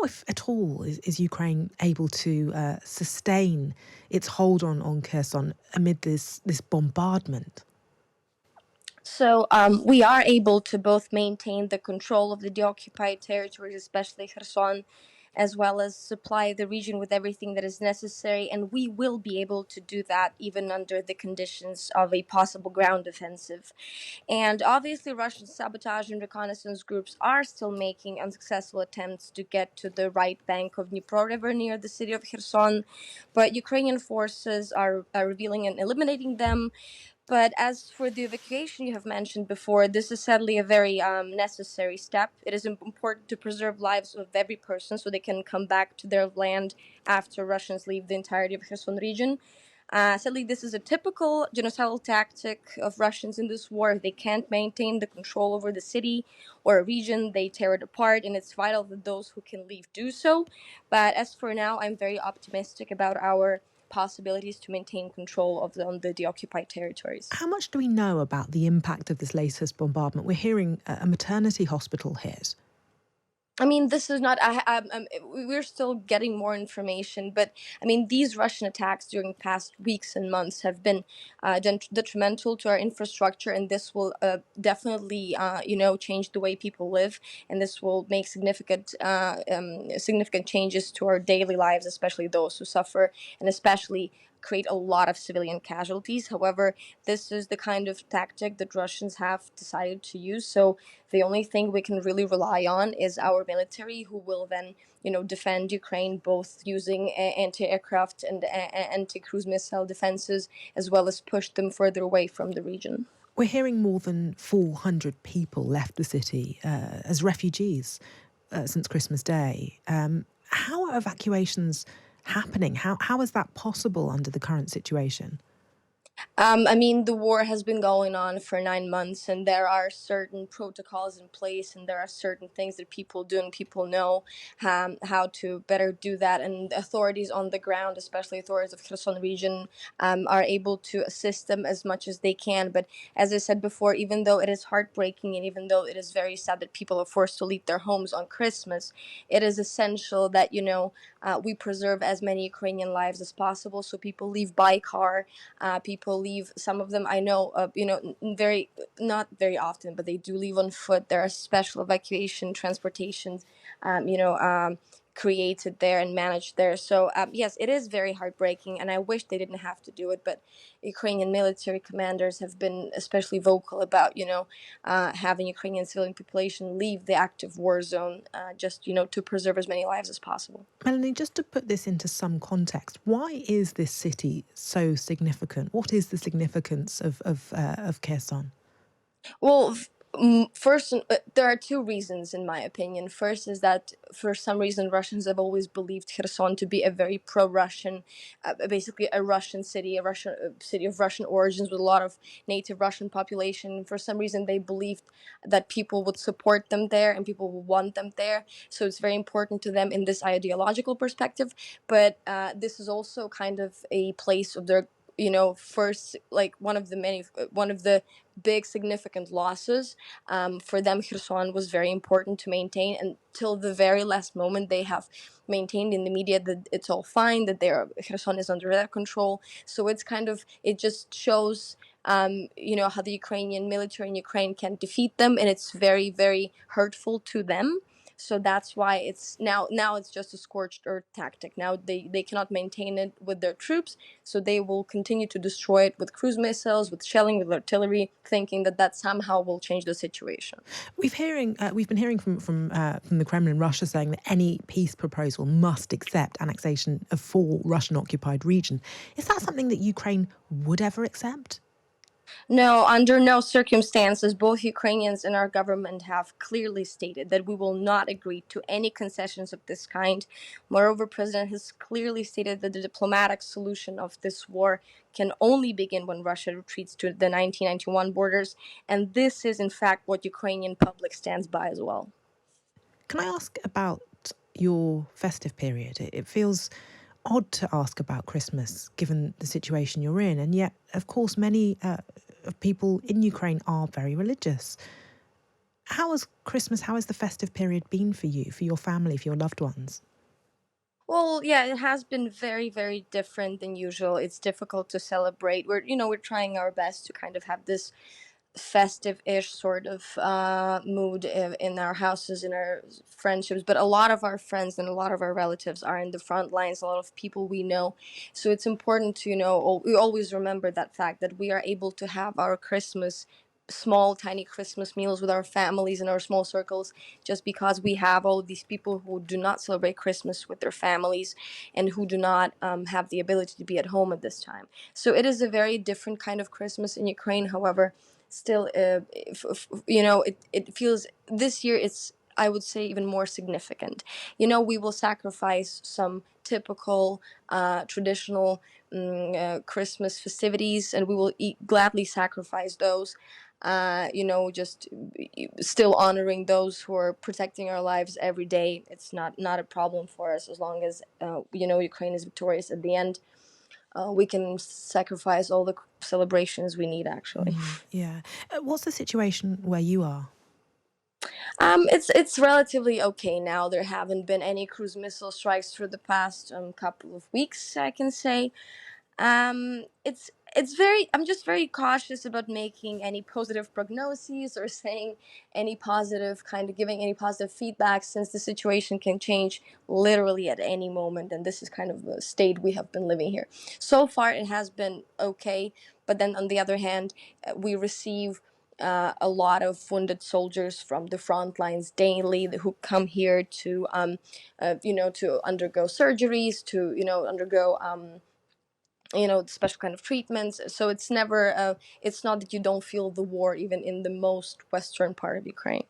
if at all, is Ukraine able to sustain its hold on Kherson amid this bombardment? So we are able to both maintain the control of the deoccupied territories, especially Kherson, as well as supply the region with everything that is necessary. And we will be able to do that even under the conditions of a possible ground offensive. And obviously, Russian sabotage and reconnaissance groups are still making unsuccessful attempts to get to the right bank of Dnipro River near the city of Kherson. But Ukrainian forces are revealing and eliminating them. But as for the evacuation you have mentioned before, this is sadly a very necessary step. It is important to preserve lives of every person so they can come back to their land after Russians leave the entirety of Kherson region. Sadly, this is a typical genocidal tactic of Russians in this war. If they can't maintain the control over the city or a region, they tear it apart, and it's vital that those who can leave do so. But as for now, I'm very optimistic about our possibilities to maintain control of on the deoccupied territories. How much do we know about the impact of this latest bombardment? We're hearing a maternity hospital hit. I mean, this is not. We're still getting more information, but I mean, these Russian attacks during the past weeks and months have been detrimental to our infrastructure, and this will definitely, change the way people live, and this will make significant changes to our daily lives, especially those who suffer, and especially create a lot of civilian casualties. However, this is the kind of tactic that Russians have decided to use. So the only thing we can really rely on is our military, who will then, defend Ukraine both using anti-aircraft and anti-cruise missile defenses, as well as push them further away from the region. We're hearing more than 400 people left the city as refugees since Christmas Day. How are evacuations happening? How is that possible under the current situation? I mean, the war has been going on for 9 months, and there are certain protocols in place, and there are certain things that people do, and people know how to better do that. And authorities on the ground, especially authorities of Kherson region, are able to assist them as much as they can. But as I said before, even though it is heartbreaking, and even though it is very sad that people are forced to leave their homes on Christmas, it is essential that we preserve as many Ukrainian lives as possible. So people leave by car, people leave. Some of them I know, very not very often, but they do leave on foot. There are special evacuation transportations, created there and managed there. So yes, it is very heartbreaking, and I wish they didn't have to do it. But Ukrainian military commanders have been especially vocal about having Ukrainian civilian population leave the active war zone, just to preserve as many lives as possible. Melanie, just to put this into some context, why is this city so significant? What is the significance of Kherson? Well, first, there are two reasons, in my opinion. First is that for some reason Russians have always believed Kherson to be a very pro-Russian, basically a Russian city, a Russian city of Russian origins with a lot of native Russian population. For some reason, they believed that people would support them there and people would want them there. So it's very important to them in this ideological perspective. But this is also kind of a place of their first, like one of the big significant losses. For them, Kherson was very important to maintain, and till the very last moment they have maintained in the media that it's all fine, that Kherson is under their control. So it just shows how the Ukrainian military in Ukraine can defeat them, and it's very, very hurtful to them. So that's why it's now it's just a scorched earth tactic. Now they cannot maintain it with their troops, so they will continue to destroy it with cruise missiles, with shelling, with artillery, thinking that somehow will change the situation. We've been hearing from the Kremlin, Russia, saying that any peace proposal must accept annexation of 4 Russian-occupied regions. Is that something that Ukraine would ever accept? No, under no circumstances. Both Ukrainians and our government have clearly stated that we will not agree to any concessions of this kind. Moreover, President has clearly stated that the diplomatic solution of this war can only begin when Russia retreats to the 1991 borders, and this is in fact what Ukrainian public stands by as well. Can I ask about your festive period? It feels odd to ask about Christmas given the situation you're in, and yet, of course, many of people in Ukraine are very religious. How has Christmas, how has the festive period been for you, for your family, for your loved ones? Well, yeah, it has been very, very different than usual. It's difficult to celebrate. We're trying our best to kind of have this festive-ish sort of mood in our houses, in our friendships. But a lot of our friends and a lot of our relatives are in the front lines. A lot of people we know, so it's important to we always remember that fact that we are able to have our Christmas small tiny Christmas meals with our families and our small circles, just because we have all these people who do not celebrate Christmas with their families and who do not have the ability to be at home at this time. So it is a very different kind of Christmas in Ukraine. However, still, it feels this year, it's, I would say, even more significant. We will sacrifice some typical traditional Christmas festivities, and we will gladly sacrifice those, just still honoring those who are protecting our lives every day. It's not a problem for us, as long as Ukraine is victorious at the end. We can sacrifice all the celebrations we need, actually. Yeah. What's the situation where you are? It's relatively okay now. There haven't been any cruise missile strikes for the past couple of weeks, I can say. It's very, I'm just very cautious about making any positive prognoses or saying any positive, kind of giving any positive feedback, since the situation can change literally at any moment, and this is kind of the state we have been living here. So far it has been okay, but then on the other hand, we receive a lot of wounded soldiers from the front lines daily who come here to to undergo surgeries, to undergo special kind of treatments. So it's never it's not that you don't feel the war even in the most western part of Ukraine.